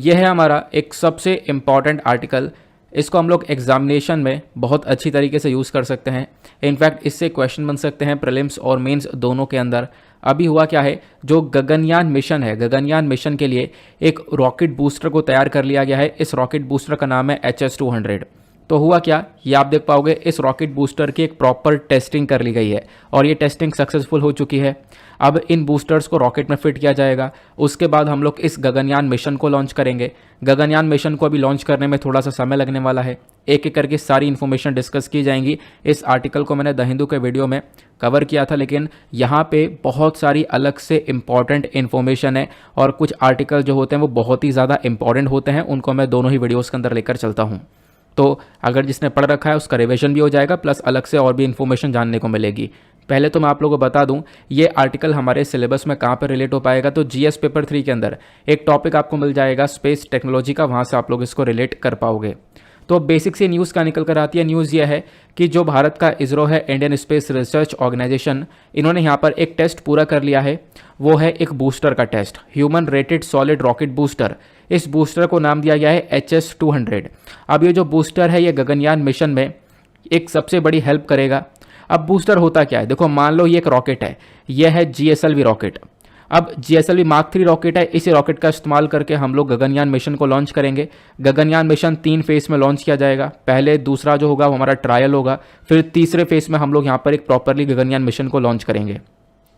यह है हमारा एक सबसे इम्पॉर्टेंट आर्टिकल। इसको हम लोग एग्जामिनेशन में बहुत अच्छी तरीके से यूज़ कर सकते हैं। इनफैक्ट इससे क्वेश्चन बन सकते हैं प्रीलिम्स और मेंस दोनों के अंदर। अभी हुआ क्या है, जो गगनयान मिशन है, गगनयान मिशन के लिए एक रॉकेट बूस्टर को तैयार कर लिया गया है। इस रॉकेट बूस्टर का नाम है HS-200। तो हुआ क्या, ये आप देख पाओगे, इस रॉकेट बूस्टर की एक प्रॉपर टेस्टिंग कर ली गई है और ये टेस्टिंग सक्सेसफुल हो चुकी है। अब इन बूस्टर्स को रॉकेट में फिट किया जाएगा। उसके बाद हम लोग इस गगनयान मिशन को लॉन्च करेंगे। गगनयान मिशन को अभी लॉन्च करने में थोड़ा सा समय लगने वाला है। एक एक करके सारी इन्फॉर्मेशन डिस्कस की जाएंगी। इस आर्टिकल को मैंने द हिंदू के वीडियो में कवर किया था, लेकिन यहाँ पे बहुत सारी अलग से इंपॉर्टेंट इन्फॉर्मेशन है और कुछ आर्टिकल जो होते हैं वो बहुत ही ज़्यादा इंपॉर्टेंट होते हैं। उनको मैं दोनों ही वीडियोज़ के अंदर लेकर चलता हूँ। तो अगर जिसने पढ़ रखा है उसका रिवीजन भी हो जाएगा, प्लस अलग से और भी इन्फॉर्मेशन जानने को मिलेगी। पहले तो मैं आप लोगों को बता दूं, ये आर्टिकल हमारे सिलेबस में कहाँ पर रिलेट हो पाएगा। तो GS पेपर 3 के अंदर एक टॉपिक आपको मिल जाएगा स्पेस टेक्नोलॉजी का, वहाँ से आप लोग इसको रिलेट कर पाओगे। तो बेसिक सी न्यूज़ का निकल कर आती है। न्यूज़ ये है कि जो भारत का इसरो है, इंडियन स्पेस रिसर्च ऑर्गेनाइजेशन, इन्होंने यहाँ पर एक टेस्ट पूरा कर लिया है। वो है एक बूस्टर का test, human rated solid rocket booster. इस बूस्टर को नाम दिया गया है HS-200। अब ये जो बूस्टर है ये गगनयान मिशन में एक सबसे बड़ी हेल्प करेगा। अब बूस्टर होता क्या है, देखो मान लो ये एक रॉकेट है, यह है GSLV रॉकेट। अब GSLV Mark 3 रॉकेट है, इसी रॉकेट का इस्तेमाल करके हम लोग गगनयान मिशन को लॉन्च करेंगे। गगनयान मिशन 3 फेज में लॉन्च किया जाएगा। पहले दूसरा जो होगा वो हमारा ट्रायल होगा, फिर तीसरे फेज में हम लोग यहाँ पर एक प्रॉपरली गगनयान मिशन को लॉन्च करेंगे।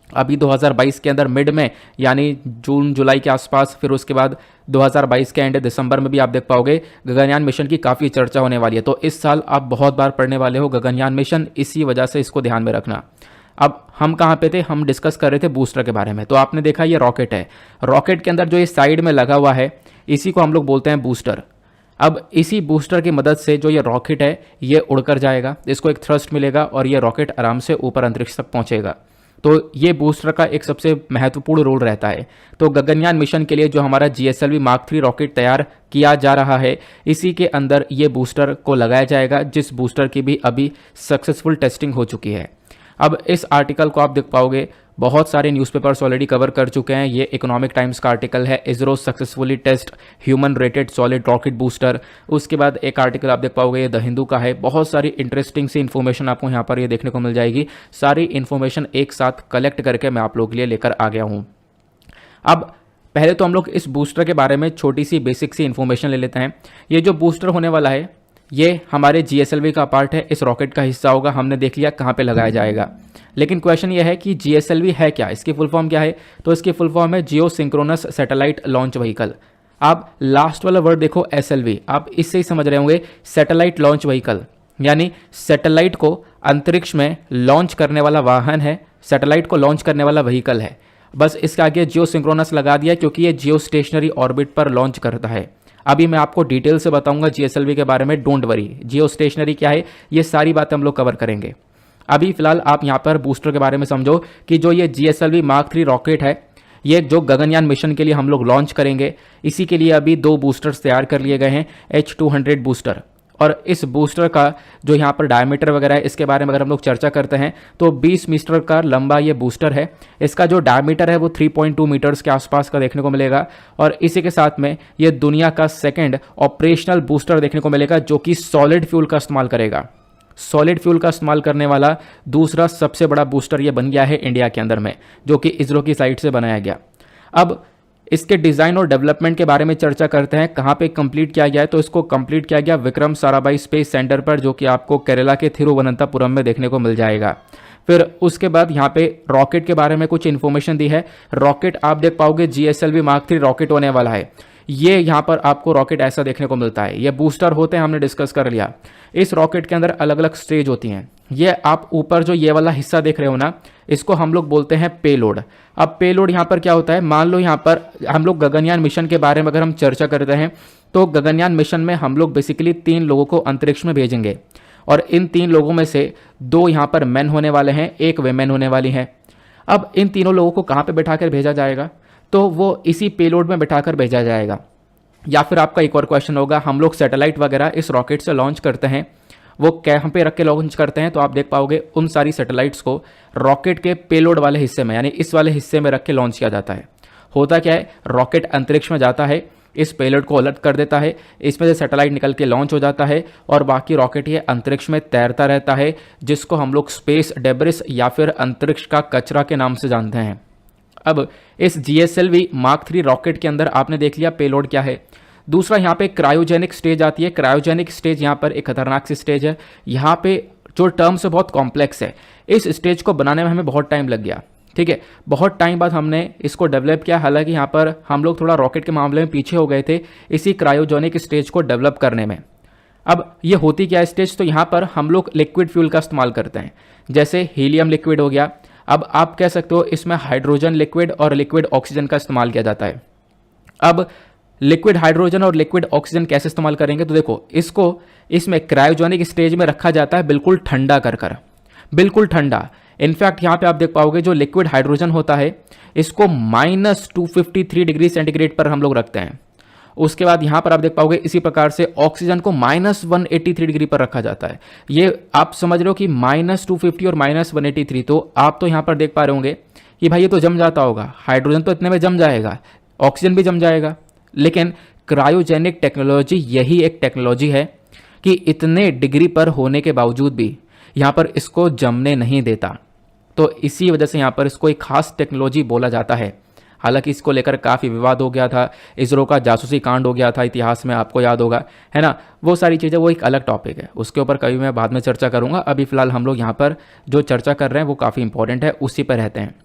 अभी 2022 के अंदर मिड में, यानी जून जुलाई के आसपास, फिर उसके बाद 2022 के एंड दिसंबर में भी आप देख पाओगे गगनयान मिशन की काफ़ी चर्चा होने वाली है। तो इस साल आप बहुत बार पढ़ने वाले हो गगनयान मिशन, इसी वजह से इसको ध्यान में रखना। अब हम कहाँ पे थे, हम डिस्कस कर रहे थे बूस्टर के बारे में। तो आपने देखा ये रॉकेट है, रॉकेट के अंदर जो ये साइड में लगा हुआ है इसी को हम लोग बोलते हैं बूस्टर। अब इसी बूस्टर की मदद से जो ये रॉकेट है ये उड़कर जाएगा, इसको एक थ्रस्ट मिलेगा और ये रॉकेट आराम से ऊपर अंतरिक्ष तक पहुंचेगा। तो ये बूस्टर का एक सबसे महत्वपूर्ण रोल रहता है। तो गगनयान मिशन के लिए जो हमारा GSLV Mark 3 रॉकेट तैयार किया जा रहा है, इसी के अंदर ये बूस्टर को लगाया जाएगा, जिस बूस्टर की भी अभी सक्सेसफुल टेस्टिंग हो चुकी है। अब इस आर्टिकल को आप देख पाओगे, बहुत सारे न्यूज़पेपर्स ऑलरेडी कवर कर चुके हैं। ये इकोनॉमिक टाइम्स का आर्टिकल है, ISRO successfully test human rated solid rocket booster. उसके बाद एक आर्टिकल आप देख पाओगे ये द हिंदू का है। बहुत सारी इंटरेस्टिंग सी इन्फॉर्मेशन आपको यहाँ पर ये देखने को मिल जाएगी। सारी इन्फॉर्मेशन एक साथ कलेक्ट करके मैं आप लोगों के लिए लेकर आ गया हूँ। अब पहले तो हम लोग इस बूस्टर के बारे में छोटी सी बेसिक सी इन्फॉर्मेशन ले लेते हैं। ये जो बूस्टर होने वाला है ये हमारे GSLV का पार्ट है, इस रॉकेट का हिस्सा होगा। हमने देख लिया कहाँ पे लगाया जाएगा, लेकिन क्वेश्चन ये है कि GSLV है क्या, इसकी फुल फॉर्म क्या है। तो इसकी फुल फॉर्म है जियो सिंक्रोनस सैटेलाइट लॉन्च व्हीकल। आप लास्ट वाला वर्ड देखो SLV, आप इससे ही समझ रहे होंगे, सैटेलाइट लॉन्च व्हीकल, यानी सैटेलाइट को अंतरिक्ष में लॉन्च करने वाला वाहन है, सैटेलाइट को लॉन्च करने वाला व्हीकल है। बस इसके आगे जियो सिंक्रोनस लगा दिया क्योंकि ये जियो स्टेशनरी ऑर्बिट पर लॉन्च करता है। अभी मैं आपको डिटेल से बताऊंगा GSLV के बारे में, डोंट वरी। जियो स्टेशनरी क्या है ये सारी बातें हम लोग कवर करेंगे। अभी फिलहाल आप यहाँ पर बूस्टर के बारे में समझो कि जो ये GSLV Mark 3 रॉकेट है, ये जो गगनयान मिशन के लिए हम लोग लॉन्च करेंगे, इसी के लिए अभी 2 बूस्टर्स तैयार कर लिए गए हैं, H-200 बूस्टर। और इस बूस्टर का जो यहाँ पर डायमीटर वगैरह है, इसके बारे में अगर हम लोग चर्चा करते हैं तो 20 मीटर का लंबा ये बूस्टर है। इसका जो डायमीटर है वो 3.2 मीटर्स के आसपास का देखने को मिलेगा। और इसी के साथ में ये दुनिया का सेकंड ऑपरेशनल बूस्टर देखने को मिलेगा जो कि सॉलिड फ्यूल का इस्तेमाल करेगा। सॉलिड फ्यूल का इस्तेमाल करने वाला दूसरा सबसे बड़ा बूस्टर ये बन गया है इंडिया के अंदर में, जो कि इसरो की साइड से बनाया गया। अब इसके डिज़ाइन और डेवलपमेंट के बारे में चर्चा करते हैं। कहाँ पे कंप्लीट किया गया है, तो इसको कंप्लीट किया गया विक्रम साराभाई स्पेस सेंटर पर, जो कि आपको केरला के थिरुवनंतपुरम में देखने को मिल जाएगा। फिर उसके बाद यहाँ पे रॉकेट के बारे में कुछ इन्फॉर्मेशन दी है। रॉकेट आप देख पाओगे GSLV Mark 3 रॉकेट होने वाला है। ये यहाँ पर आपको रॉकेट ऐसा देखने को मिलता है। ये बूस्टर होते हैं, हमने डिस्कस कर लिया। इस रॉकेट के अंदर अलग अलग स्टेज होती हैं। ये आप ऊपर जो ये वाला हिस्सा देख रहे हो ना, इसको हम लोग बोलते हैं पेलोड। अब पेलोड यहाँ पर क्या होता है, मान लो यहाँ पर हम लोग गगनयान मिशन के बारे में अगर हम चर्चा करते हैं तो गगनयान मिशन में हम लोग बेसिकली 3 लोगों को अंतरिक्ष में भेजेंगे और इन 3 लोगों में से 2 यहाँ पर मैन होने वाले हैं, 1 वेमेन होने वाली हैं। अब इन तीनों लोगों को कहाँ पे बैठाकर भेजा जाएगा, तो वो इसी पेलोड में बैठाकर भेजा जाएगा। या फिर आपका एक और क्वेश्चन होगा, हम लोग सैटेलाइट वगैरह इस रॉकेट से लॉन्च करते हैं, वो कहाँ पे रख के लॉन्च करते हैं, तो आप देख पाओगे उन सारी सैटेलाइट्स को रॉकेट के पेलोड वाले हिस्से में, यानी इस वाले हिस्से में रख के लॉन्च किया जाता है। होता क्या है, रॉकेट अंतरिक्ष में जाता है, इस पेलोड को अलर्ट कर देता है, इसमें से सैटेलाइट निकल के लॉन्च हो जाता है और बाकी रॉकेट ये अंतरिक्ष में तैरता रहता है, जिसको हम लोग स्पेस डेब्रिस या फिर अंतरिक्ष का कचरा के नाम से जानते हैं। अब इस GSLV Mark 3 रॉकेट के अंदर आपने देख लिया पेलोड क्या है। दूसरा यहाँ पे क्रायोजेनिक स्टेज आती है। क्रायोजेनिक स्टेज यहाँ पर एक खतरनाक सी स्टेज है। यहाँ पे जो टर्म्स है बहुत कॉम्प्लेक्स है। इस स्टेज को बनाने में हमें बहुत टाइम लग गया, ठीक है, बहुत टाइम बाद हमने इसको डेवलप किया। हालांकि यहाँ पर हम लोग थोड़ा रॉकेट के मामले में पीछे हो गए थे इसी क्रायोजेनिक स्टेज को डेवलप करने में। अब ये होती क्या है स्टेज, तो यहाँ पर हम लोग लिक्विड फ्यूल का इस्तेमाल करते हैं, जैसे हीलियम लिक्विड हो गया। अब आप कह सकते हो इसमें हाइड्रोजन लिक्विड और लिक्विड ऑक्सीजन का इस्तेमाल किया जाता है। अब लिक्विड हाइड्रोजन और लिक्विड ऑक्सीजन कैसे इस्तेमाल करेंगे, तो देखो इसको इसमें क्रायोजेनिक स्टेज में रखा जाता है बिल्कुल ठंडा कर बिल्कुल ठंडा। इनफैक्ट यहाँ पे आप देख पाओगे जो लिक्विड हाइड्रोजन होता है इसको -253 डिग्री सेंटीग्रेड पर हम लोग रखते हैं। उसके बाद यहाँ पर आप देख पाओगे इसी प्रकार से ऑक्सीजन को -183 डिग्री पर रखा जाता है। ये आप समझ रहे हो कि -250 और -183, तो आप तो यहाँ पर देख पा रहे होंगे कि भाई ये तो जम जाता होगा, हाइड्रोजन तो इतने में जम जाएगा, ऑक्सीजन भी जम जाएगा। लेकिन क्रायोजेनिक टेक्नोलॉजी यही एक टेक्नोलॉजी है कि इतने डिग्री पर होने के बावजूद भी यहाँ पर इसको जमने नहीं देता। तो इसी वजह से यहाँ पर इसको एक खास टेक्नोलॉजी बोला जाता है। हालांकि इसको लेकर काफ़ी विवाद हो गया था, इसरो का जासूसी कांड हो गया था इतिहास में, आपको याद होगा, है ना। वो सारी चीज़ें वो एक अलग टॉपिक है, उसके ऊपर कभी मैं बाद में चर्चा करूँगा। अभी फिलहाल हम लोग यहाँ पर जो चर्चा कर रहे हैं वो काफ़ी इंपॉर्टेंट है, उसी पर रहते हैं।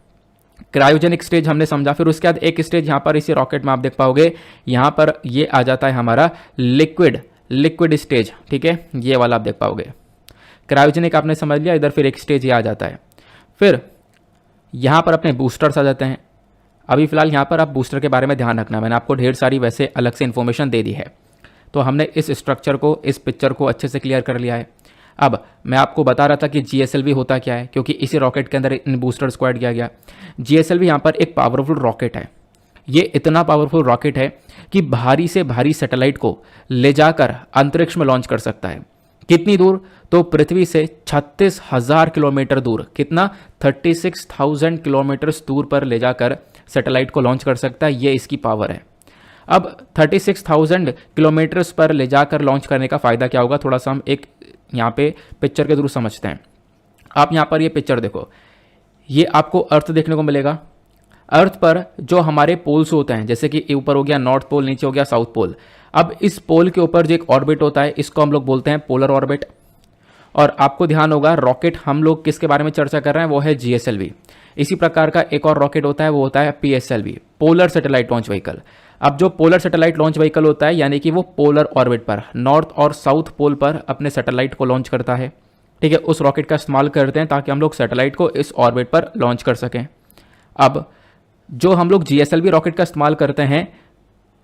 क्रायोजेनिक स्टेज हमने समझा। फिर उसके बाद एक स्टेज यहाँ पर इसी रॉकेट में आप देख पाओगे, यहाँ पर ये आ जाता है हमारा लिक्विड स्टेज, ठीक है, ये वाला आप देख पाओगे। क्रायोजेनिक आपने समझ लिया, इधर फिर एक स्टेज ये आ जाता है। फिर यहाँ पर अपने बूस्टर्स आ जाते हैं। अभी फिलहाल यहाँ पर आप बूस्टर के बारे में ध्यान रखना, मैंने आपको ढेर सारी वैसे अलग से इन्फॉर्मेशन दे दी है, तो हमने इस स्ट्रक्चर को, इस पिक्चर को अच्छे से क्लियर कर लिया है। अब मैं आपको बता रहा था कि GSLV होता क्या है, क्योंकि इसी रॉकेट के अंदर इन बूस्टर्स को ऐड किया गया। GSLV यहाँ पर एक पावरफुल रॉकेट है। ये इतना पावरफुल रॉकेट है कि भारी से भारी सैटेलाइट को ले जाकर अंतरिक्ष में लॉन्च कर सकता है। कितनी दूर, तो पृथ्वी से 36,000 किलोमीटर दूर, कितना 36,000 किलोमीटर दूर पर ले जाकर सैटेलाइट को लॉन्च कर सकता है। ये इसकी पावर है। अब 36,000 किलोमीटर्स पर ले जाकर लॉन्च करने का फ़ायदा क्या होगा, थोड़ा सा हम एक यहाँ पे पिक्चर के थ्रू समझते हैं। आप यहाँ पर ये पिक्चर देखो, ये आपको अर्थ देखने को मिलेगा। अर्थ पर जो हमारे पोल्स होते हैं, जैसे कि ऊपर हो गया नॉर्थ पोल, नीचे हो गया साउथ पोल। अब इस पोल के ऊपर जो एक ऑर्बिट होता है इसको हम लोग बोलते हैं पोलर ऑर्बिट। और आपको ध्यान होगा रॉकेट हम लोग किसके बारे में चर्चा कर रहे हैं, वो है GSLV। इसी प्रकार का एक और रॉकेट होता है, वो होता है PSLV, polar satellite launch vehicle. अब जो पोलर सैटेलाइट लॉन्च व्हीकल होता है, यानी कि वो पोलर ऑर्बिट पर, नॉर्थ और साउथ पोल पर अपने सैटेलाइट को लॉन्च करता है, ठीक है। उस रॉकेट का इस्तेमाल करते हैं ताकि हम लोग सैटेलाइट को इस ऑर्बिट पर लॉन्च कर सकें। अब जो हम लोग GSLV रॉकेट का इस्तेमाल करते हैं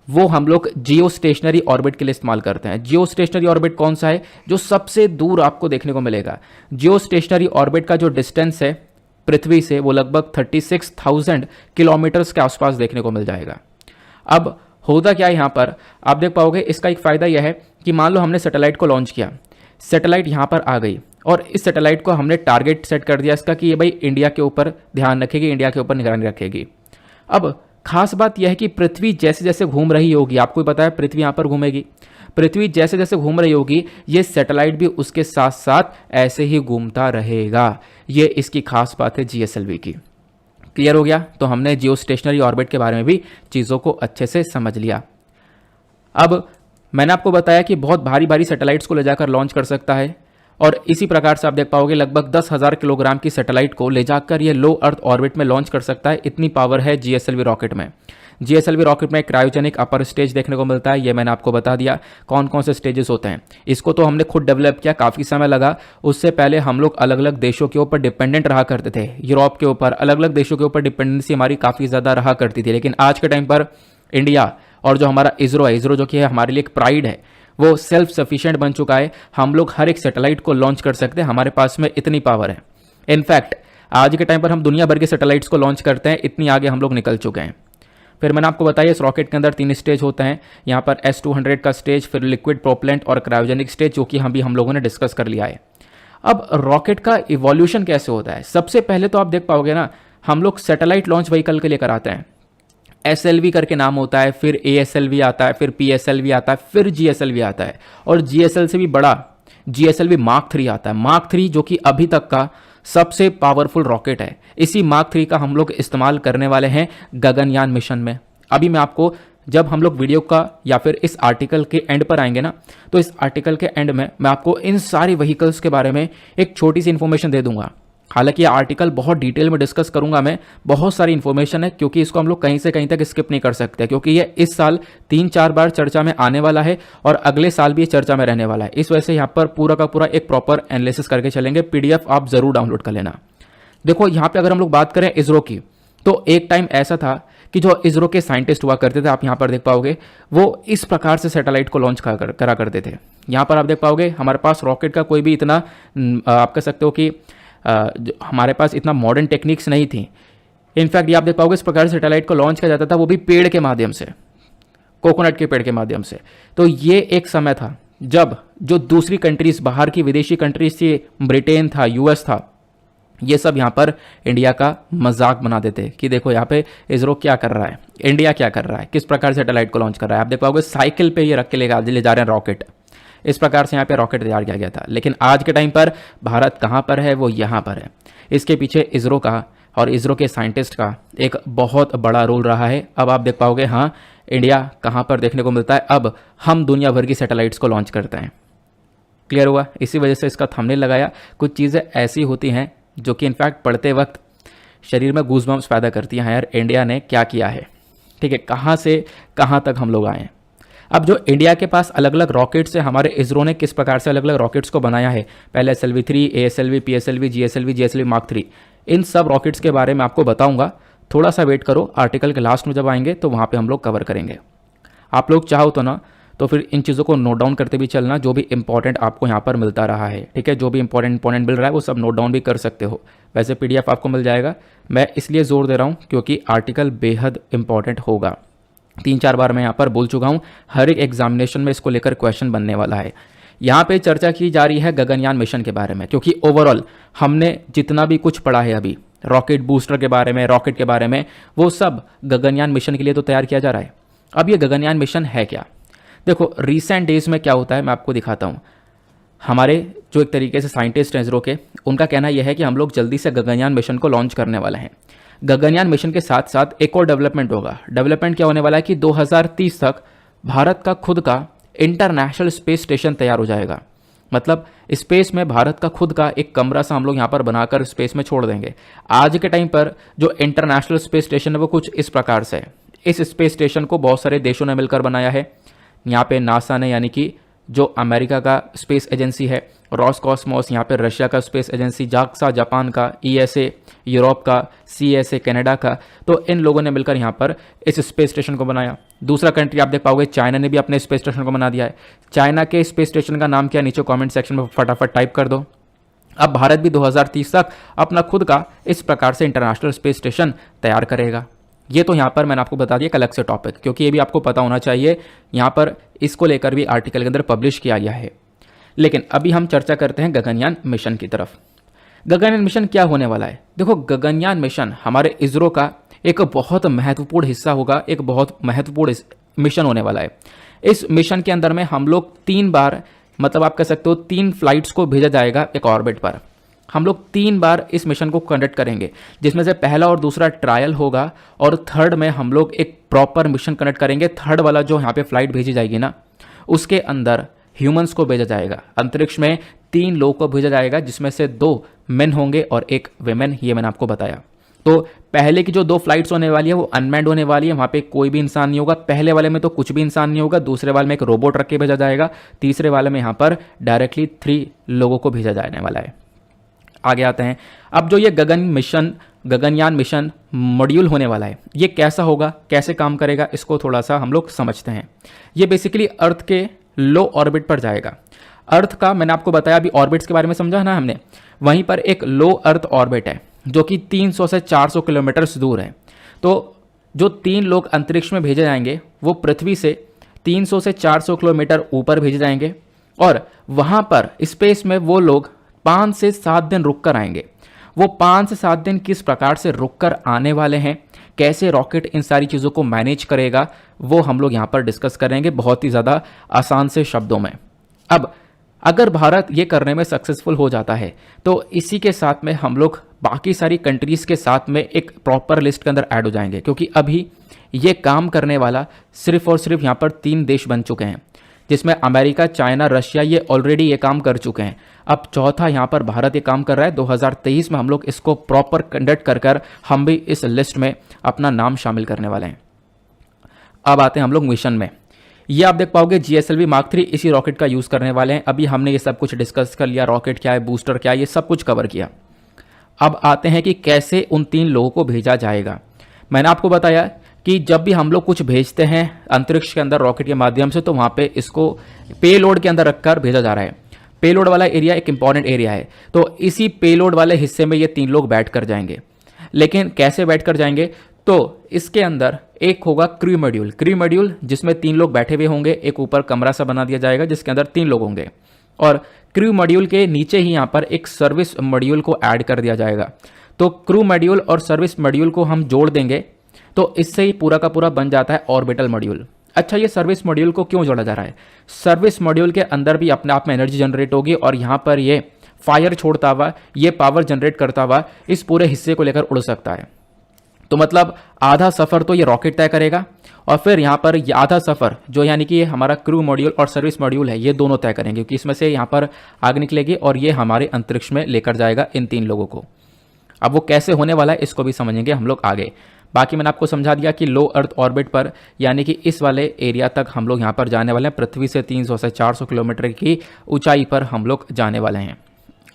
वो हम लोग जियो स्टेशनरी ऑर्बिट के लिए इस्तेमाल करते हैं। जियो स्टेशनरी ऑर्बिट कौन सा है, जो सबसे दूर आपको देखने को मिलेगा। जियो स्टेशनरी ऑर्बिट का जो डिस्टेंस है पृथ्वी से, वो लगभग 36,000 किलोमीटर्स के आसपास देखने को मिल जाएगा। अब होता क्या है यहाँ पर, आप देख पाओगे इसका एक फ़ायदा यह है कि मान लो हमने सैटेलाइट को लॉन्च किया, सैटेलाइट यहाँ पर आ गई और इस सैटेलाइट को हमने टारगेट सेट कर दिया इसका कि ये भाई इंडिया के ऊपर ध्यान रखेगी, इंडिया के ऊपर निगरानी रखेगी। अब खास बात यह है कि पृथ्वी जैसे जैसे घूम रही होगी, आपको पता है पृथ्वी यहाँ पर घूमेगी, पृथ्वी जैसे जैसे घूम रही होगी ये सैटेलाइट भी उसके साथ साथ ऐसे ही घूमता रहेगा। ये इसकी खास बात है GSLV की। क्लियर हो गया, तो हमने जियो स्टेशनरी ऑर्बिट के बारे में भी चीज़ों को अच्छे से समझ लिया। अब मैंने आपको बताया कि बहुत भारी भारी सैटेलाइट्स को ले जाकर लॉन्च कर सकता है और इसी प्रकार से आप देख पाओगे लगभग 10,000 किलोग्राम की सैटेलाइट को ले जाकर ये लो अर्थ ऑर्बिट में लॉन्च कर सकता है। इतनी पावर है GSLV रॉकेट में। GSLV रॉकेट में क्रायोजेनिक अपर स्टेज देखने को मिलता है, ये मैंने आपको बता दिया कौन कौन से स्टेजेस होते हैं। इसको तो हमने खुद डेवलप किया, काफ़ी समय लगा। उससे पहले हम लोग अलग अलग देशों के ऊपर डिपेंडेंट रहा करते थे, यूरोप के ऊपर, अलग अलग देशों के ऊपर डिपेंडेंसी हमारी काफ़ी ज़्यादा रहा करती थी। लेकिन आज के टाइम पर इंडिया और जो हमारा इसरो है, इसरो जो कि है हमारे लिए एक प्राइड है, वो सेल्फ सफिशिएंट बन चुका है। हम लोग हर एक सैटेलाइट को लॉन्च कर सकते हैं, हमारे पास में इतनी पावर है। इनफैक्ट आज के टाइम पर हम दुनिया भर के सैटेलाइट्स को लॉन्च करते हैं, इतनी आगे हम लोग निकल चुके हैं। फिर मैंने आपको बताया इस रॉकेट के अंदर 3 स्टेज होते हैं। यहाँ पर S200 का स्टेज, फिर लिक्विड प्रोपेलेंट और क्रायोजेनिक स्टेज, जो कि हम लोगों ने डिस्कस कर लिया है। अब रॉकेट का इवोल्यूशन कैसे होता है, सबसे पहले तो आप देख पाओगे ना, हम लोग सैटेलाइट लॉन्च व्हीकल के लिए कराते हैं। SLV करके नाम होता है, फिर ASLV आता है, फिर PSLV आता है, फिर GSLV आता है, और GSL से भी बड़ा GSLV मार्क 3 आता है। मार्क 3 जो कि अभी तक का सबसे पावरफुल रॉकेट है। इसी मार्क 3 का हम लोग इस्तेमाल करने वाले हैं गगनयान मिशन में। अभी मैं आपको, जब हम लोग वीडियो का या फिर इस आर्टिकल के एंड पर आएंगे ना, तो इस आर्टिकल के एंड में मैं आपको इन सारी व्हीकल्स के बारे में एक छोटी सी इन्फॉर्मेशन दे दूंगा। हालांकि ये आर्टिकल बहुत डिटेल में डिस्कस करूंगा मैं, बहुत सारी इन्फॉर्मेशन है, क्योंकि इसको हम लोग कहीं से कहीं तक स्किप नहीं कर सकते, क्योंकि ये इस साल 3-4 बार चर्चा में आने वाला है और अगले साल भी ये चर्चा में रहने वाला है। इस वजह से यहाँ पर पूरा का पूरा एक प्रॉपर एनालिसिस करके चलेंगे। PDF आप जरूर डाउनलोड कर लेना। देखो यहाँ पे अगर हम लोग बात करें इसरो की, तो एक टाइम ऐसा था कि जो इसरो के साइंटिस्ट हुआ करते थे, आप यहाँ पर देख पाओगे, वो इस प्रकार से सैटेलाइट को लॉन्च करा करते थे। यहाँ पर आप देख पाओगे हमारे पास रॉकेट का कोई भी इतना, आप कह सकते हो कि हमारे पास इतना मॉडर्न टेक्निक्स नहीं थी। इनफैक्ट ये आप देख पाओगे इस प्रकार से सैटेलाइट को लॉन्च किया जाता था, वो भी पेड़ के माध्यम से, कोकोनट के पेड़ के माध्यम से। तो ये एक समय था जब जो दूसरी कंट्रीज, बाहर की विदेशी कंट्रीज थी, ब्रिटेन था, US था, ये सब यहाँ पर इंडिया का मजाक बना देते कि देखो यहाँ पे इसरो क्या कर रहा है, इंडिया क्या कर रहा है, किस प्रकार से सैटेलाइट को लॉन्च कर रहा है। आप देख पाओगे साइकिल पे ये रख के ले जा रहे हैं रॉकेट। इस प्रकार से यहाँ पे रॉकेट तैयार किया गया था। लेकिन आज के टाइम पर भारत कहाँ पर है, वो यहाँ पर है। इसके पीछे इसरो का और इसरो के साइंटिस्ट का एक बहुत बड़ा रोल रहा है। अब आप देख पाओगे हाँ, इंडिया कहाँ पर देखने को मिलता है, अब हम दुनिया भर की सैटेलाइट्स को लॉन्च करते हैं। क्लियर हुआ? इसी वजह से इसका थंबनेल लगाया। कुछ चीज़ें ऐसी होती हैं जो कि इनफैक्ट पढ़ते वक्त शरीर में गूज़बम्प्स पैदा करती हैं, यार इंडिया ने क्या किया है। ठीक है, कहाँ से कहाँ तक हम लोग आए। अब जो इंडिया के पास अलग अलग रॉकेट्स है, हमारे इसरो ने किस प्रकार से अलग अलग रॉकेट्स को बनाया है, पहले SLV3, ASLV, PSLV, GSLV, GSLV mark 3, इन सब रॉकेट्स के बारे में आपको बताऊंगा। थोड़ा सा वेट करो, आर्टिकल के लास्ट में जब आएंगे तो वहाँ पे हम लोग कवर करेंगे। आप लोग चाहो तो ना तो फिर इन चीज़ों को नोट डाउन करते भी चलना, जो भी इंपॉर्टेंट आपको यहाँ पर मिलता रहा है। ठीक है, जो भी इंपॉर्टेंट मिल रहा है वो सब नोट डाउन भी कर सकते हो। वैसे PDF आपको मिल जाएगा। मैं इसलिए जोर दे रहा हूँ क्योंकि आर्टिकल बेहद इंपॉर्टेंट होगा। 3-4 बार मैं यहाँ पर बोल चुका हूँ, हर एक एग्जामिनेशन में इसको लेकर क्वेश्चन बनने वाला है। यहाँ पे चर्चा की जा रही है गगनयान मिशन के बारे में, क्योंकि ओवरऑल हमने जितना भी कुछ पढ़ा है अभी रॉकेट बूस्टर के बारे में, रॉकेट के बारे में, वो सब गगनयान मिशन के लिए तो तैयार किया जा रहा है। अब ये गगनयान मिशन है क्या? देखो रिसेंट डेज में क्या होता है मैं आपको दिखाता हूँ। हमारे जो एक तरीके से साइंटिस्ट हैं इसरो के, उनका कहना यह है कि हम लोग जल्दी से गगनयान मिशन को लॉन्च करने वाले हैं। गगनयान मिशन के साथ साथ एक और डेवलपमेंट होगा। डेवलपमेंट क्या होने वाला है कि 2030 तक भारत का खुद का इंटरनेशनल स्पेस स्टेशन तैयार हो जाएगा। मतलब स्पेस में भारत का खुद का एक कमरा सा हम लोग यहाँ पर बनाकर स्पेस में छोड़ देंगे। आज के टाइम पर जो इंटरनेशनल स्पेस स्टेशन है वो कुछ इस प्रकार से है। इस स्पेस स्टेशन को बहुत सारे देशों ने मिलकर बनाया है। यहाँ पे नासा ने, यानी कि जो अमेरिका का स्पेस एजेंसी है, रॉसकॉस्मोस यहाँ पे रशिया का स्पेस एजेंसी, जाक्सा जापान का, ESA यूरोप का, CSA कनाडा का, तो इन लोगों ने मिलकर यहाँ पर इस स्पेस स्टेशन को बनाया। दूसरा कंट्री आप देख पाओगे चाइना ने भी अपने स्पेस स्टेशन को बना दिया है। चाइना के स्पेस स्टेशन का नाम क्या, नीचे कमेंट सेक्शन में फटाफट टाइप कर दो। अब भारत भी 2030 तक अपना खुद का इस प्रकार से इंटरनेशनल स्पेस स्टेशन तैयार करेगा। ये तो यहाँ पर मैंने आपको बता दिया एक अलग से टॉपिक, क्योंकि ये भी आपको पता होना चाहिए। यहाँ पर इसको लेकर भी आर्टिकल के अंदर पब्लिश किया गया है। लेकिन अभी हम चर्चा करते हैं गगनयान मिशन की तरफ। गगनयान मिशन क्या होने वाला है? देखो गगनयान मिशन हमारे इसरो का एक बहुत महत्वपूर्ण हिस्सा होगा, एक बहुत महत्वपूर्ण मिशन होने वाला है। इस मिशन के अंदर में हम लोग 3 बार, मतलब आप कह सकते हो 3 फ्लाइट्स को भेजा जाएगा एक ऑर्बिट पर। हम लोग 3 बार इस मिशन को कंडक्ट करेंगे, जिसमें से पहला और दूसरा ट्रायल होगा और थर्ड में हम लोग एक प्रॉपर मिशन कंडक्ट करेंगे। थर्ड वाला जो यहाँ पे फ्लाइट भेजी जाएगी ना, उसके अंदर ह्यूमंस को भेजा जाएगा। अंतरिक्ष में 3 लोगों को भेजा जाएगा, जिसमें से 2 मेन होंगे और 1 वेमेन। ये मैंने आपको बताया। तो पहले की जो 2 फ्लाइट्स होने वाली है वो अनमैन्ड होने वाली है, वहाँ पे कोई भी इंसान नहीं होगा। पहले वाले में तो कुछ भी इंसान नहीं होगा, दूसरे वाले में एक रोबोट रख के भेजा जाएगा, तीसरे वाले में यहाँ पर डायरेक्टली 3 लोगों को भेजा जाने वाला है। आगे आते हैं। अब जो ये गगनयान मिशन मॉड्यूल होने वाला है, ये कैसा होगा, कैसे काम करेगा, इसको थोड़ा सा हम लोग समझते हैं। ये बेसिकली अर्थ के लो ऑर्बिट पर जाएगा। अर्थ का मैंने आपको बताया, अभी ऑर्बिट्स के बारे में समझा ना हमने, वहीं पर एक लो अर्थ ऑर्बिट है जो कि 300 से 400 किलोमीटर दूर है। तो जो 3 लोग अंतरिक्ष में भेजे जाएंगे वो पृथ्वी से 300 से 400 किलोमीटर ऊपर भेजे जाएंगे और वहाँ पर स्पेस में वो लोग 5 से 7 दिन रुक कर आएंगे। वो 5 से 7 दिन किस प्रकार से रुक कर आने वाले हैं, कैसे रॉकेट इन सारी चीज़ों को मैनेज करेगा वो हम लोग यहाँ पर डिस्कस करेंगे बहुत ही ज़्यादा आसान से शब्दों में। अब अगर भारत ये करने में सक्सेसफुल हो जाता है तो इसी के साथ में हम लोग बाकी सारी कंट्रीज़ के साथ में एक प्रॉपर लिस्ट के अंदर ऐड हो जाएंगे, क्योंकि अभी ये काम करने वाला सिर्फ और सिर्फ यहाँ पर 3 देश बन चुके हैं, जिसमें अमेरिका, चाइना, रशिया ये ऑलरेडी ये काम कर चुके हैं। अब चौथा यहाँ पर भारत ये काम कर रहा है। 2023 में हम लोग इसको प्रॉपर कंडक्ट कर हम भी इस लिस्ट में अपना नाम शामिल करने वाले हैं। अब आते हैं हम लोग मिशन में। ये आप देख पाओगे GSLV Mark 3 इसी रॉकेट का यूज़ करने वाले हैं। अभी हमने ये सब कुछ डिस्कस कर लिया, रॉकेट क्या है, बूस्टर क्या है, ये सब कुछ कवर किया। अब आते हैं कि कैसे उन 3 लोगों को भेजा जाएगा। मैंने आपको बताया कि जब भी हम लोग कुछ भेजते हैं अंतरिक्ष के अंदर रॉकेट के माध्यम से, तो वहाँ पे इसको पेलोड के अंदर रखकर भेजा जा रहा है। पेलोड वाला एरिया एक इंपॉर्टेंट एरिया है, तो इसी पेलोड वाले हिस्से में ये 3 लोग बैठ कर जाएंगे। लेकिन कैसे बैठ कर जाएंगे, तो इसके अंदर एक होगा क्रू मॉड्यूल जिसमें 3 लोग बैठे हुए होंगे। एक ऊपर कमरा सा बना दिया जाएगा जिसके अंदर 3 लोग होंगे, और क्रू मॉड्यूल के नीचे ही यहाँ पर एक सर्विस मॉड्यूल को ऐड कर दिया जाएगा। तो क्रू मॉड्यूल और सर्विस मॉड्यूल को हम जोड़ देंगे तो इससे ही पूरा का पूरा बन जाता है ऑर्बिटल मॉड्यूल। अच्छा, ये सर्विस मॉड्यूल को क्यों जोड़ा जा रहा है? सर्विस मॉड्यूल के अंदर भी अपने आप में एनर्जी जनरेट होगी और यहाँ पर ये फायर छोड़ता हुआ, ये पावर जनरेट करता हुआ इस पूरे हिस्से को लेकर उड़ सकता है। तो मतलब आधा सफ़र तो ये रॉकेट तय करेगा, और फिर यहाँ पर ये आधा सफ़र जो यानी कि ये हमारा क्रू मॉड्यूल और सर्विस मॉड्यूल है, ये दोनों तय करेंगे, क्योंकि इसमें से यहाँ पर आग निकलेगी और ये हमारे अंतरिक्ष में लेकर जाएगा इन 3 लोगों को। अब वो कैसे होने वाला है इसको भी समझेंगे हम लोग आगे। बाकी मैंने आपको समझा दिया कि लो अर्थ ऑर्बिट पर यानी कि इस वाले एरिया तक हम लोग यहाँ पर जाने वाले हैं। पृथ्वी से 300 से 400 किलोमीटर की ऊंचाई पर हम लोग जाने वाले हैं।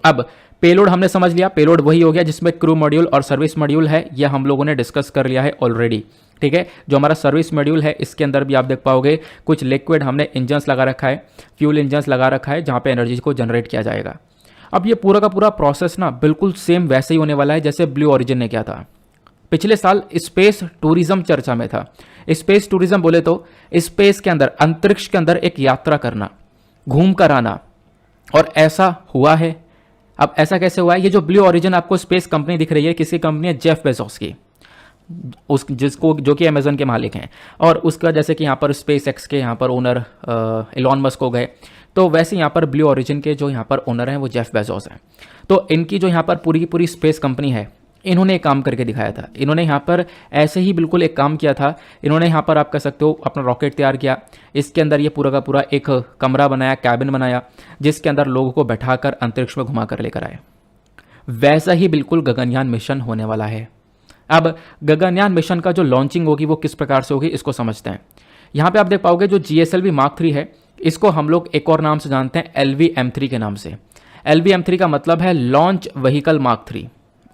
अब पेलोड हमने समझ लिया, पेलोड वही हो गया जिसमें क्रू मॉड्यूल और सर्विस मॉड्यूल है, यह हम लोगों ने डिस्कस कर लिया है ऑलरेडी। ठीक है, जो हमारा सर्विस मॉड्यूल है इसके अंदर भी आप देख पाओगे कुछ लिक्विड हमने इंजन्स लगा रखा है, फ्यूल इंजन्स लगा रखा है, जहाँ पे एनर्जी को जनरेट किया जाएगा। अब ये पूरा का पूरा प्रोसेस ना बिल्कुल सेम वैसे ही होने वाला है जैसे ब्लू ओरिजिन ने किया था। पिछले साल स्पेस टूरिज्म चर्चा में था। स्पेस टूरिज्म बोले तो स्पेस के अंदर, अंतरिक्ष के अंदर एक यात्रा करना, घूम कर आना, और ऐसा हुआ है। अब ऐसा कैसे हुआ है? ये जो ब्लू ओरिजिन आपको स्पेस कंपनी दिख रही है, किसी कंपनी है जेफ बेजोस की, जो कि अमेजन के मालिक हैं, और उसका जैसे कि यहाँ पर स्पेस एक्स के यहाँ पर ओनर एलॉन मस्क हो गए, तो वैसे यहाँ पर ब्लू ओरिजिन के जो यहाँ पर ओनर हैं वो जेफ बेजोस हैं। तो इनकी जो यहाँ पर पूरी की पूरी स्पेस कंपनी है, इन्होंने एक काम करके दिखाया था। इन्होंने यहाँ पर ऐसे ही बिल्कुल एक काम किया था। इन्होंने यहाँ पर आप कह सकते हो अपना रॉकेट तैयार किया, इसके अंदर ये पूरा का पूरा एक कमरा बनाया, कैबिन बनाया, जिसके अंदर लोगों को बैठाकर अंतरिक्ष में घुमा कर लेकर आए। वैसा ही बिल्कुल गगनयान मिशन होने वाला है। अब गगनयान मिशन का जो लॉन्चिंग होगी वो किस प्रकार से होगी इसको समझते हैं। यहाँ पे आप देख पाओगे जो GSLV Mark 3 है, इसको हम लोग एक और नाम से जानते हैं, LV-M3 के नाम से। LV-M3 का मतलब है लॉन्च व्हीकल Mark 3,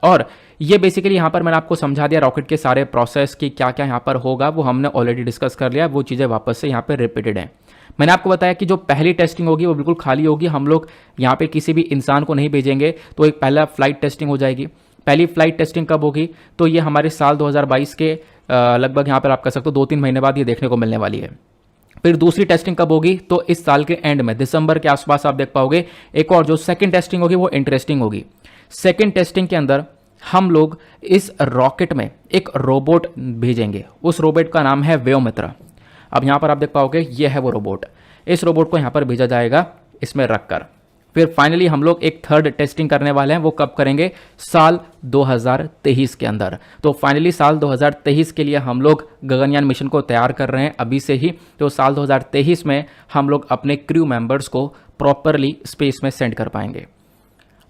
और ये बेसिकली यहाँ पर मैंने आपको समझा दिया रॉकेट के सारे प्रोसेस की क्या क्या यहाँ पर होगा, वो हमने ऑलरेडी डिस्कस कर लिया, वो चीज़ें वापस से यहाँ पर रिपीटेड हैं। मैंने आपको बताया कि जो पहली टेस्टिंग होगी वो बिल्कुल खाली होगी, हम लोग यहाँ पे किसी भी इंसान को नहीं भेजेंगे, तो एक पहला फ्लाइट टेस्टिंग हो जाएगी। पहली फ्लाइट टेस्टिंग कब होगी? तो ये हमारे साल 2022 के लगभग यहाँ पर आप कह सकते हो 2-3 महीने बाद ये देखने को मिलने वाली है। फिर दूसरी टेस्टिंग कब होगी? तो इस साल के एंड में दिसंबर के आसपास आप देख पाओगे। एक और जो सेकंड टेस्टिंग होगी वो इंटरेस्टिंग होगी। सेकंड टेस्टिंग के अंदर हम लोग इस रॉकेट में एक रोबोट भेजेंगे, उस रोबोट का नाम है व्योमित्र। अब यहाँ पर आप देख पाओगे ये है वो रोबोट, इस रोबोट को यहाँ पर भेजा जाएगा इसमें रखकर। फिर फाइनली हम लोग एक थर्ड टेस्टिंग करने वाले हैं, वो कब करेंगे? साल 2023 के अंदर। तो फाइनली साल 2023 के लिए हम लोग गगनयान मिशन को तैयार कर रहे हैं अभी से ही। तो साल 2023 में हम लोग अपने क्रू मेंबर्स को प्रॉपरली स्पेस में सेंड कर पाएंगे।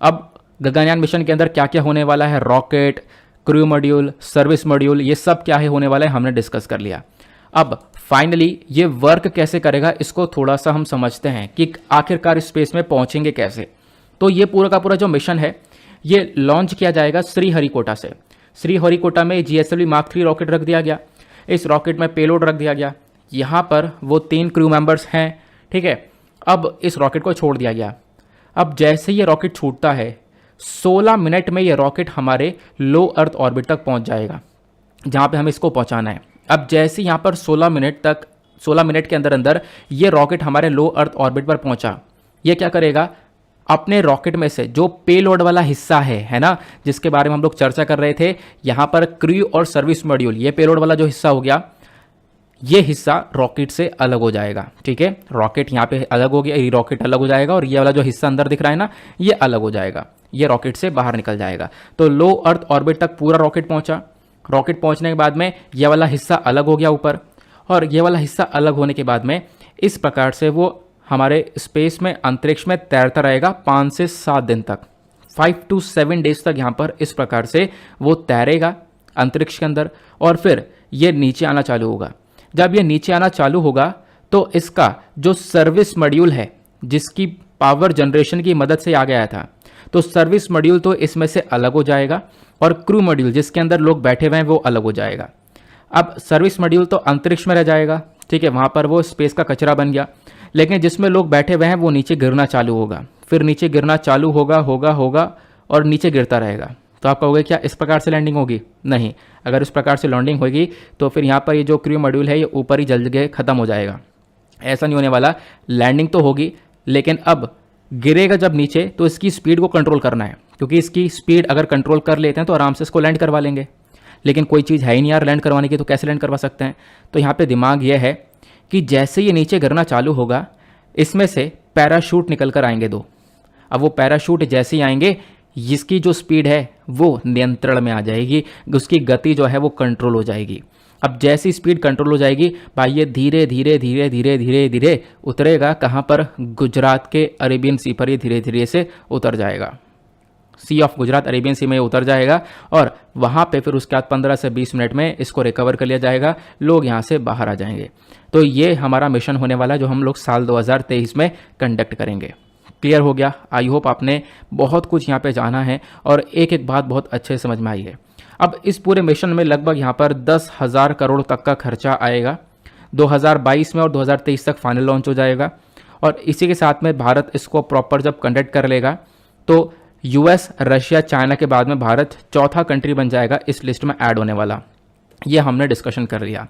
अब गगनयान मिशन के अंदर क्या क्या होने वाला है, rocket, crew module, service module, ये सब क्या है होने वाला है हमने डिस्कस कर लिया। अब फाइनली ये वर्क कैसे करेगा इसको थोड़ा सा हम समझते हैं कि आखिरकार स्पेस में पहुंचेंगे कैसे। तो ये पूरा का पूरा जो मिशन है ये लॉन्च किया जाएगा श्रीहरिकोटा से। श्रीहरिकोटा में GSLV Mark 3 रॉकेट रख दिया गया, इस रॉकेट में पेलोड रख दिया गया, यहाँ पर वो 3 क्रू मेंबर्स हैं, ठीक है। अब इस रॉकेट को छोड़ दिया गया। अब जैसे ये रॉकेट छूटता है 16 मिनट में ये रॉकेट हमारे लो अर्थ ऑर्बिट तक पहुँच जाएगा जहाँ पर हमें इसको पहुँचाना है। अब जैसे यहाँ पर 16 मिनट के अंदर अंदर ये रॉकेट हमारे लो अर्थ ऑर्बिट पर पहुंचा, ये क्या करेगा? अपने रॉकेट में से जो पेलोड वाला हिस्सा है ना, जिसके बारे में हम लोग चर्चा कर रहे थे, यहां पर क्रू और सर्विस मॉड्यूल, ये पेलोड वाला जो हिस्सा हो गया, ये हिस्सा रॉकेट से अलग हो जाएगा। ठीक है, रॉकेट यहाँ पे अलग हो गया, ये रॉकेट अलग हो जाएगा और ये वाला जो हिस्सा अंदर दिख रहा है ना, ये अलग हो जाएगा, ये रॉकेट से बाहर निकल जाएगा। तो लो अर्थ ऑर्बिट तक पूरा रॉकेट पहुंचा। रॉकेट पहुंचने के बाद में ये वाला हिस्सा अलग हो गया ऊपर, और ये वाला हिस्सा अलग होने के बाद में इस प्रकार से वो हमारे स्पेस में, अंतरिक्ष में तैरता रहेगा 5 से 7 दिन तक, 5 to 7 डेज तक यहाँ पर इस प्रकार से वो तैरेगा अंतरिक्ष के अंदर। और फिर ये नीचे आना चालू होगा। जब ये नीचे आना चालू होगा तो इसका जो सर्विस मॉड्यूल है, जिसकी पावर जनरेशन की मदद से आ गया था, तो सर्विस मॉड्यूल तो इसमें से अलग हो जाएगा और क्रू मॉड्यूल जिसके अंदर लोग बैठे हुए हैं वो अलग हो जाएगा। अब सर्विस मॉड्यूल तो अंतरिक्ष में रह जाएगा, ठीक है, वहां पर वो स्पेस का कचरा बन गया, लेकिन जिसमें लोग बैठे हुए हैं वो नीचे गिरना चालू होगा, फिर नीचे गिरना चालू होगा और नीचे गिरता रहेगा। तो आप कहोगे क्या इस प्रकार से लैंडिंग होगी? नहीं, अगर इस प्रकार से लैंडिंग होगी तो फिर यहाँ पर ये जो क्रू मॉड्यूल है ये ऊपर ही जल के खत्म हो जाएगा। ऐसा नहीं होने वाला, लैंडिंग तो होगी, लेकिन अब गिरेगा जब नीचे तो इसकी स्पीड को कंट्रोल करना है, क्योंकि इसकी स्पीड अगर कंट्रोल कर लेते हैं तो आराम से इसको लैंड करवा लेंगे। लेकिन कोई चीज़ है ही नहीं यार लैंड करवाने की, तो कैसे लैंड करवा सकते हैं? तो यहाँ पे दिमाग ये है कि जैसे ये नीचे गिरना चालू होगा, इसमें से पैराशूट निकल कर आएंगे 2। अब वो पैराशूट जैसे ही आएंगे, इसकी जो स्पीड है वो नियंत्रण में आ जाएगी, उसकी गति जो है वो कंट्रोल हो जाएगी। अब जैसी स्पीड कंट्रोल हो जाएगी भाई, ये धीरे धीरे धीरे धीरे धीरे धीरे उतरेगा कहाँ पर? गुजरात के अरेबियन सी पर ये धीरे धीरे से उतर जाएगा। सी ऑफ गुजरात, अरेबियन सी में उतर जाएगा और वहाँ पे फिर उसके बाद 15 से 20 मिनट में इसको रिकवर कर लिया जाएगा, लोग यहाँ से बाहर आ जाएंगे। तो ये हमारा मिशन होने वाला है जो हम लोग साल 2023 में कंडक्ट करेंगे। क्लियर हो गया? आई होप आपने बहुत कुछ यहाँ पे जाना है और एक एक बात बहुत अच्छे से समझ में आई है। अब इस पूरे मिशन में लगभग यहाँ पर 10,000 करोड़ तक का खर्चा आएगा। 2022 में और 2023 तक फाइनल लॉन्च हो जाएगा और इसी के साथ में भारत इसको प्रॉपर जब कंडक्ट कर लेगा तो यूएस, रशिया, चाइना के बाद में भारत चौथा कंट्री बन जाएगा इस लिस्ट में ऐड होने वाला। ये हमने डिस्कशन कर लिया।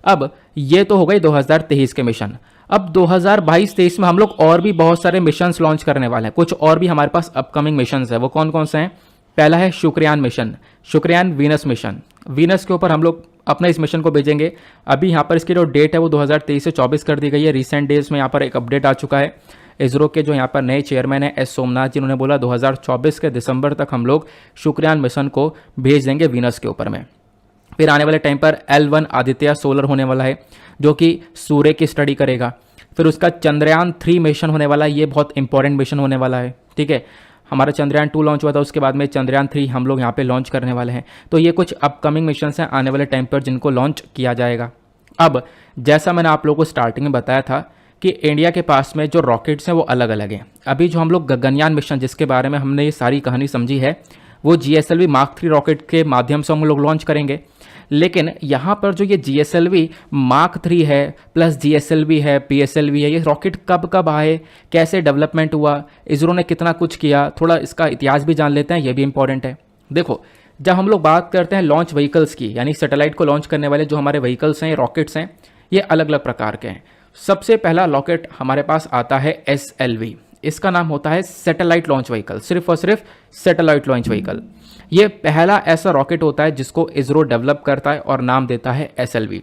अब ये तो हो गई 2023 के मिशन। अब 2022-23 में हम लोग और भी बहुत सारे मिशंस लॉन्च करने वाले हैं। कुछ और भी हमारे पास अपकमिंग मिशंस है। वो कौन कौन से हैं? पहला है Shukrayaan mission, Shukrayaan Venus mission. Venus के ऊपर हम लोग अपने इस मिशन को भेजेंगे। अभी यहाँ पर इसकी जो डेट है वो 2023 से 24 कर दी गई है। रिसेंट डेज में यहाँ पर एक अपडेट आ चुका है। इसरो के जो यहाँ पर नए चेयरमैन है एस सोमनाथ जी, उन्होंने बोला 2024 के दिसंबर तक हम लोग शुक्रयान मिशन को भेज देंगे वीनस के ऊपर में। फिर आने वाले टाइम पर L1 आदित्य सोलर होने वाला है जो कि सूर्य की स्टडी करेगा। फिर उसका चंद्रयान 3 मिशन होने वाला है, ये बहुत इंपॉर्टेंट मिशन होने वाला है। ठीक है, हमारा चंद्रयान 2 लॉन्च हुआ था, उसके बाद में चंद्रयान 3 हम लोग यहाँ पे लॉन्च करने वाले हैं। तो ये कुछ अपकमिंग मिशंस हैं आने वाले टाइम पर जिनको लॉन्च किया जाएगा। अब जैसा मैंने आप लोगों को स्टार्टिंग में बताया था कि इंडिया के पास में जो रॉकेट्स हैं वो अलग अलग हैं। अभी जो हम लोग गगनयान मिशन जिसके बारे में हमने ये सारी कहानी समझी है वो GSLV Mark 3 रॉकेट के माध्यम से हम लोग लॉन्च करेंगे। लेकिन यहाँ पर जो ये GSLV Mark 3 है प्लस GSLV है, PSLV है, ये रॉकेट कब कब आए, कैसे डेवलपमेंट हुआ, इसरो ने कितना कुछ किया, थोड़ा इसका इतिहास भी जान लेते हैं, ये भी इंपॉर्टेंट है। देखो, जब हम लोग बात करते हैं लॉन्च व्हीकल्स की, यानी सैटेलाइट को लॉन्च करने वाले जो हमारे व्हीकल्स हैं, रॉकेट्स हैं, ये अलग अलग प्रकार के हैं। सबसे पहला रॉकेट हमारे पास आता है SLV। इसका नाम होता है सैटेलाइट लॉन्च व्हीकल, सिर्फ और सिर्फ सैटेलाइट लॉन्च व्हीकल। ये पहला ऐसा रॉकेट होता है जिसको इसरो डेवलप करता है और नाम देता है SLV।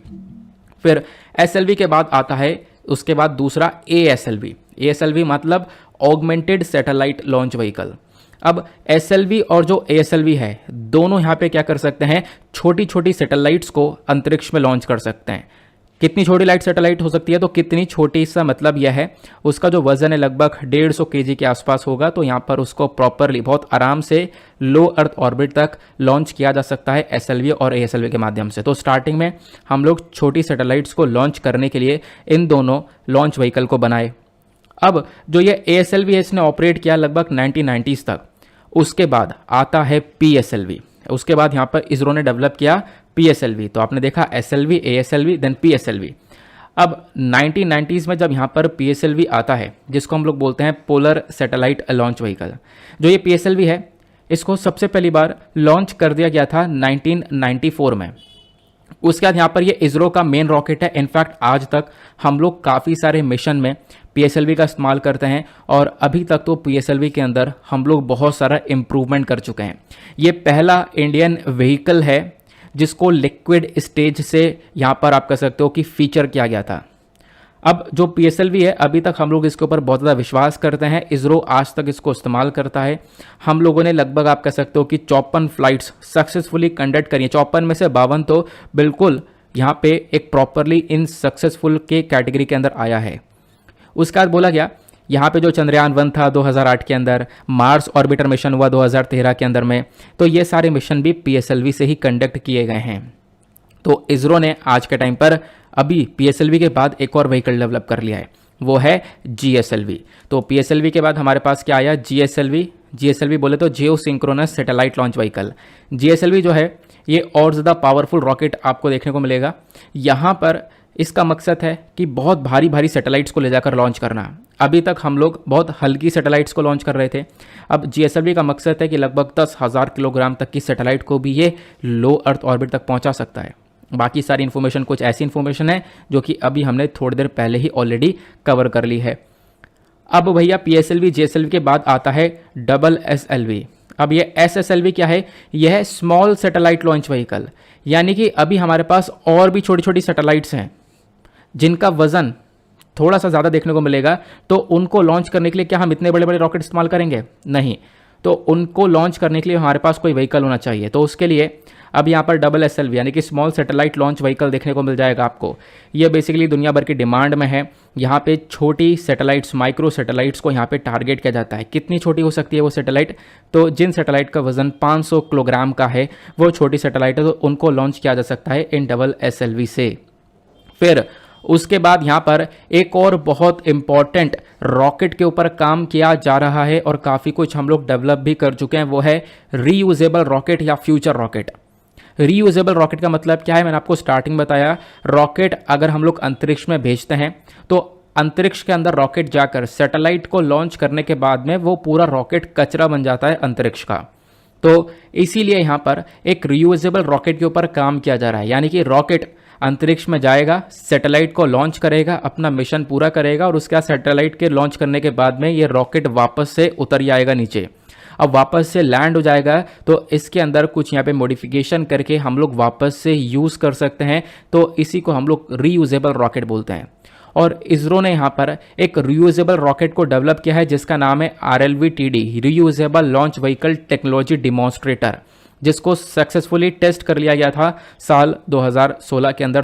फिर SLV के बाद आता है उसके बाद दूसरा ASLV। ASLV मतलब ऑगमेंटेड सैटेलाइट लॉन्च व्हीकल। अब SLV और जो ASLV है दोनों यहाँ पे क्या कर सकते हैं, छोटी छोटी सैटेलाइट्स को अंतरिक्ष में लॉन्च कर सकते हैं। कितनी छोटी लाइट सैटेलाइट हो सकती है? तो कितनी छोटी, सा मतलब यह है उसका जो वजन है लगभग 150 kg के आसपास होगा। तो यहाँ पर उसको प्रॉपरली बहुत आराम से लो अर्थ ऑर्बिट तक लॉन्च किया जा सकता है SLV और ASLV के माध्यम से। तो स्टार्टिंग में हम लोग छोटी सैटेलाइट्स को लॉन्च करने के लिए इन दोनों लॉन्च व्हीकल को बनाए। अब जो ये ASLV है इसने ऑपरेट किया लगभग 1990s तक। उसके बाद आता है PSLV। उसके बाद यहाँ पर इसरो ने डेवलप किया PSLV। तो आपने देखा SLV, ASLV, देन PSLV। अब 1990s में जब यहाँ पर PSLV आता है जिसको हम लोग बोलते हैं पोलर सैटेलाइट लॉन्च व्हीकल, जो ये PSLV है इसको सबसे पहली बार लॉन्च कर दिया गया था 1994 में। उसके बाद यहाँ पर ये इसरो का मेन रॉकेट है। इनफैक्ट आज तक हम लोग काफ़ी सारे मिशन में PSLV का इस्तेमाल करते हैं और अभी तक तो PSLV के अंदर हम लोग बहुत सारा इम्प्रूवमेंट कर चुके हैं। ये पहला इंडियन व्हीकल है जिसको लिक्विड स्टेज से यहाँ पर आप कह सकते हो कि फीचर किया गया था। अब जो PSLV है अभी तक हम लोग इसके ऊपर बहुत ज़्यादा विश्वास करते हैं। इसरो आज तक इसको इस्तेमाल करता है। हम लोगों ने लगभग आप कह सकते हो कि 54 फ्लाइट्स सक्सेसफुली कंडक्ट करी है। 54 में से 52 तो बिल्कुल यहाँ पे एक प्रॉपरली इन सक्सेसफुल के कैटेगरी के अंदर आया है। उसके बाद बोला गया यहाँ पे जो चंद्रयान 1 था 2008 के अंदर, मार्स ऑर्बिटर मिशन हुआ 2013 के अंदर में, तो ये सारे मिशन भी PSLV से ही कंडक्ट किए गए हैं। तो इसरो ने आज के टाइम पर अभी PSLV के बाद एक और व्हीकल डेवलप कर लिया है, वो है GSLV। तो PSLV के बाद हमारे पास क्या आया, GSLV बोले तो geosynchronous satellite launch vehicle. GSLV जो है ये और ज़्यादा पावरफुल रॉकेट आपको देखने को मिलेगा। यहाँ पर इसका मकसद है कि बहुत भारी भारी सैटेलाइट्स को ले जाकर लॉन्च करना। अभी तक हम लोग बहुत हल्की सैटेलाइट्स को लॉन्च कर रहे थे। अब GSLV का मकसद है कि लगभग 10,000 किलोग्राम तक की सैटेलाइट को भी ये लो अर्थ ऑर्बिट तक पहुंचा सकता है। बाकी सारी इन्फॉर्मेशन कुछ ऐसी इन्फॉर्मेशन है जो कि अभी हमने थोड़ी देर पहले ही ऑलरेडी कवर कर ली है। अब भैया PSLV GSLV के बाद आता है SSLV। अब ये SSLV क्या है, यह है स्मॉल सैटेलाइट लॉन्च व्हीकल। यानी कि अभी हमारे पास और भी छोटी छोटी सैटेलाइट्स हैं जिनका वजन थोड़ा सा ज़्यादा देखने को मिलेगा। तो उनको लॉन्च करने के लिए क्या हम इतने बड़े बड़े रॉकेट इस्तेमाल करेंगे? नहीं। तो उनको लॉन्च करने के लिए हमारे पास कोई व्हीकल होना चाहिए। तो उसके लिए अब यहाँ पर SSLV यानी कि स्मॉल सैटेलाइट लॉन्च व्हीकल देखने को मिल जाएगा आपको। ये बेसिकली दुनिया भर की डिमांड में है। यहाँ पे छोटी सैटेलाइट्स, माइक्रो सैटेलाइट्स को यहाँ पे टारगेट किया जाता है। कितनी छोटी हो सकती है वो सैटेलाइट? तो जिन सैटेलाइट का वजन 500 किलोग्राम का है वो छोटी सैटेलाइट है, तो उनको लॉन्च किया जा सकता है इन SSLV से। फिर उसके बाद यहाँ पर एक और बहुत इंपॉर्टेंट रॉकेट के ऊपर काम किया जा रहा है और काफ़ी कुछ हम लोग डेवलप भी कर चुके हैं, वो है रीयूजेबल रॉकेट या फ्यूचर रॉकेट। रीयूजेबल रॉकेट का मतलब क्या है, मैंने आपको स्टार्टिंग बताया। रॉकेट अगर हम लोग अंतरिक्ष में भेजते हैं तो अंतरिक्ष के अंदर रॉकेट जाकर सैटेलाइट को लॉन्च करने के बाद में वो पूरा रॉकेट कचरा बन जाता है अंतरिक्ष का। तो इसीलिए यहाँ पर एक रीयूजेबल रॉकेट के ऊपर काम किया जा रहा है। यानी कि रॉकेट अंतरिक्ष में जाएगा, सैटेलाइट को लॉन्च करेगा, अपना मिशन पूरा करेगा और उसके बाद सैटेलाइट के लॉन्च करने के बाद में ये रॉकेट वापस से उतर जाएगा नीचे। अब वापस से लैंड हो जाएगा तो इसके अंदर कुछ यहाँ पे मॉडिफिकेशन करके हम लोग वापस से यूज़ कर सकते हैं। तो इसी को हम लोग रीयूजेबल रॉकेट बोलते हैं। और इसरो ने यहाँ पर एक रीयूजेबल रॉकेट को डेवलप किया है जिसका नाम है RLV-TD, reusable launch vehicle technology demonstrator, जिसको सक्सेसफुली टेस्ट कर लिया गया था साल 2016 के अंदर।